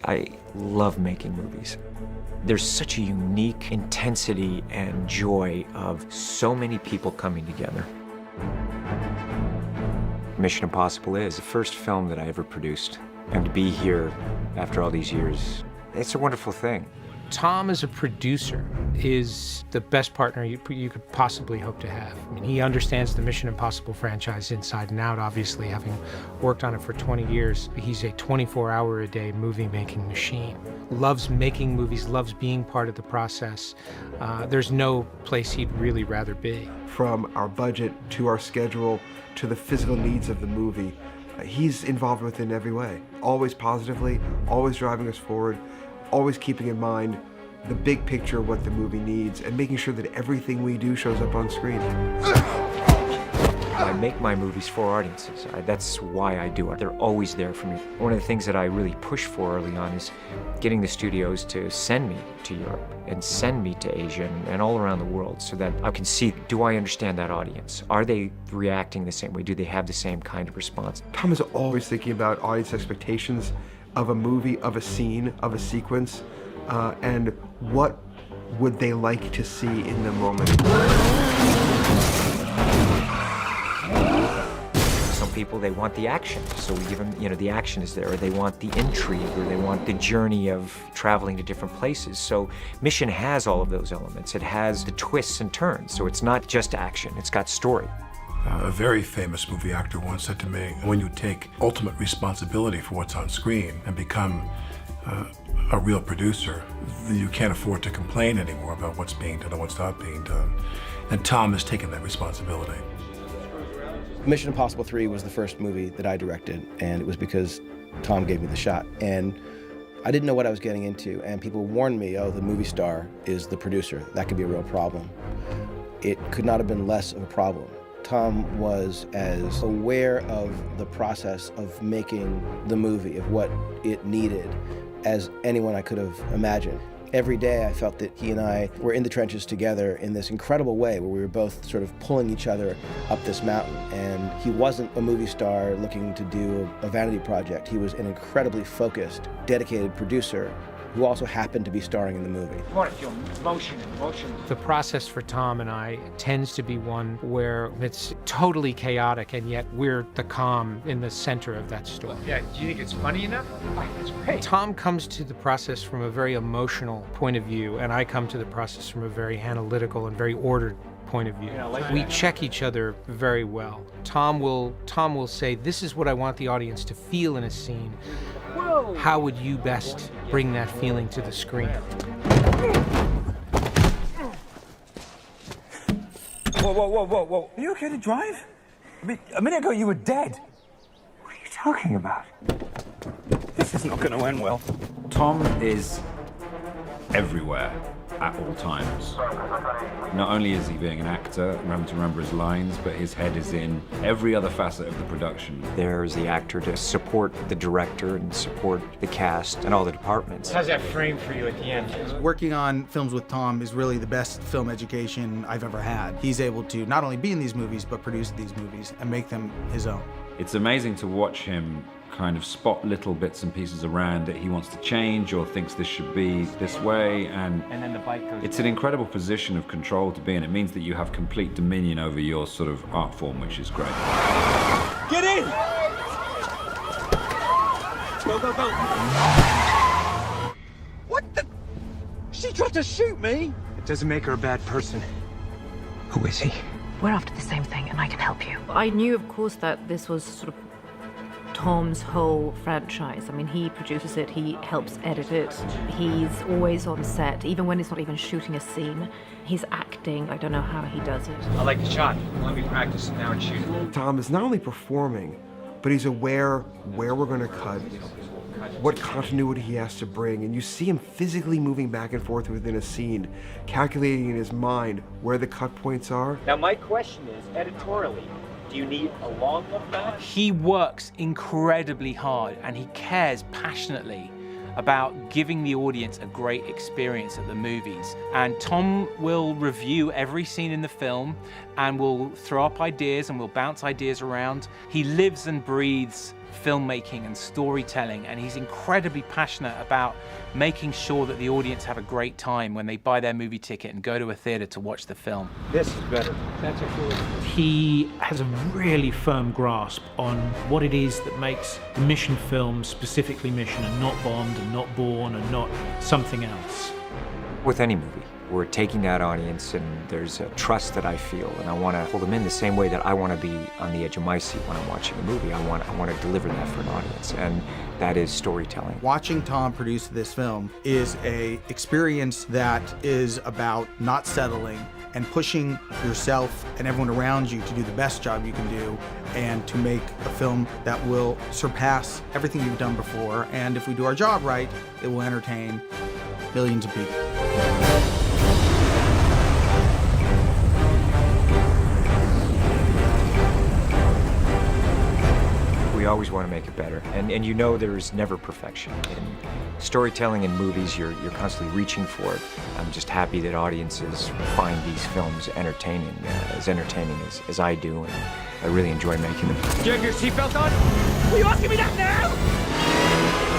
I love making movies. There's such a unique intensity and joy of so many people coming together. Mission Impossible is the first film that I ever produced. And to be here after all these years, it's a wonderful thing. Tom, as a producer, is the best partner you could possibly hope to have. I mean, he understands the Mission Impossible franchise inside and out, obviously, having worked on it for 20 years. He's a 24-hour-a-day movie-making machine. Loves making movies, loves being part of the process. There's no place he'd really rather be. From our budget to our schedule to the physical needs of the movie, he's involved with it in every way. Always positively, always driving us forward, always keeping in mind the big picture of what the movie needs and making sure that everything we do shows up on screen. I make my movies for audiences. That's why I do it. They're always there for me. One of the things that I really push for early on is getting the studios to send me to Europe and send me to Asia and all around the world so that I can see, do I understand that audience? Are they reacting the same way? Do they have the same kind of response? Tom is always thinking about audience expectations of a movie, of a scene, of a sequence, and what would they like to see in the moment. Some people, they want the action, so we give them, the action is there, or they want the intrigue, or they want the journey of traveling to different places. So Mission has all of those elements. It has the twists and turns, so it's not just action, it's got story. A very famous movie actor once said to me, when you take ultimate responsibility for what's on screen and become a real producer, you can't afford to complain anymore about what's being done and what's not being done. And Tom has taken that responsibility. Mission Impossible 3 was the first movie that I directed, and it was because Tom gave me the shot. And I didn't know what I was getting into, and people warned me, oh, the movie star is the producer. That could be a real problem. It could not have been less of a problem. Tom was as aware of the process of making the movie, of what it needed, as anyone I could have imagined. Every day I felt that he and I were in the trenches together in this incredible way where we were both sort of pulling each other up this mountain. And he wasn't a movie star looking to do a vanity project. He was an incredibly focused, dedicated producer who also happened to be starring in the movie. You want to feel motion. The process for Tom and I tends to be one where it's totally chaotic, and yet we're the calm in the center of that story. Yeah, do you think it's funny enough? That's great. Tom comes to the process from a very emotional point of view, and I come to the process from a very analytical and very ordered point of view. We check each other very well. Tom will say, this is what I want the audience to feel in a scene. Whoa. How would you best bring that feeling to the screen? Whoa. Are you okay to drive? I mean, a minute ago you were dead. What are you talking about? This is not going to end well. Tom is everywhere at all times. Not only is he being an actor and having to remember his lines, but his head is in every other facet of the production. There's the actor to support the director and support the cast and all the departments. How's that frame for you at the end? Working on films with Tom is really the best film education I've ever had. He's able to not only be in these movies, but produce these movies and make them his own. It's amazing to watch him kind of spot little bits and pieces around that he wants to change or thinks this should be this way, and then the bike goes. It's an incredible position of control to be in. It means that you have complete dominion over your sort of art form, which is great. Get in! Go. What the? She tried to shoot me! It doesn't make her a bad person. Who is he? We're after the same thing, and I can help you. I knew, of course, that this was sort of Tom's whole franchise. I mean, he produces it, he helps edit it. He's always on set, even when he's not even shooting a scene. He's acting. I don't know how he does it. I like the shot. Let me practice it now and shoot it. Tom is not only performing, but he's aware where we're going to cut, what continuity he has to bring, and you see him physically moving back and forth within a scene, calculating in his mind where the cut points are. Now my question is, editorially, do you need a long enough match? He works incredibly hard, and he cares passionately about giving the audience a great experience at the movies. And Tom will review every scene in the film and will throw up ideas and will bounce ideas around. He lives and breathes filmmaking and storytelling, and he's incredibly passionate about making sure that the audience have a great time when they buy their movie ticket and go to a theater to watch the film. This is better. That's a cool. He has a really firm grasp on what it is that makes the Mission film specifically Mission, and not Bond, and not Bourne, and not something else. With any movie, we're taking that audience, and there's a trust that I feel, and I want to hold them in the same way that I want to be on the edge of my seat when I'm watching a movie. I want to deliver that for an audience, and that is storytelling. Watching Tom produce this film is a experience that is about not settling and pushing yourself and everyone around you to do the best job you can do, and to make a film that will surpass everything you've done before. And if we do our job right, it will entertain millions of people. We always want to make it better, and you know there is never perfection. In storytelling in movies, you're constantly reaching for it. I'm just happy that audiences find these films entertaining as I do, and I really enjoy making them. Do you have your seatbelt on? Are you asking me that now?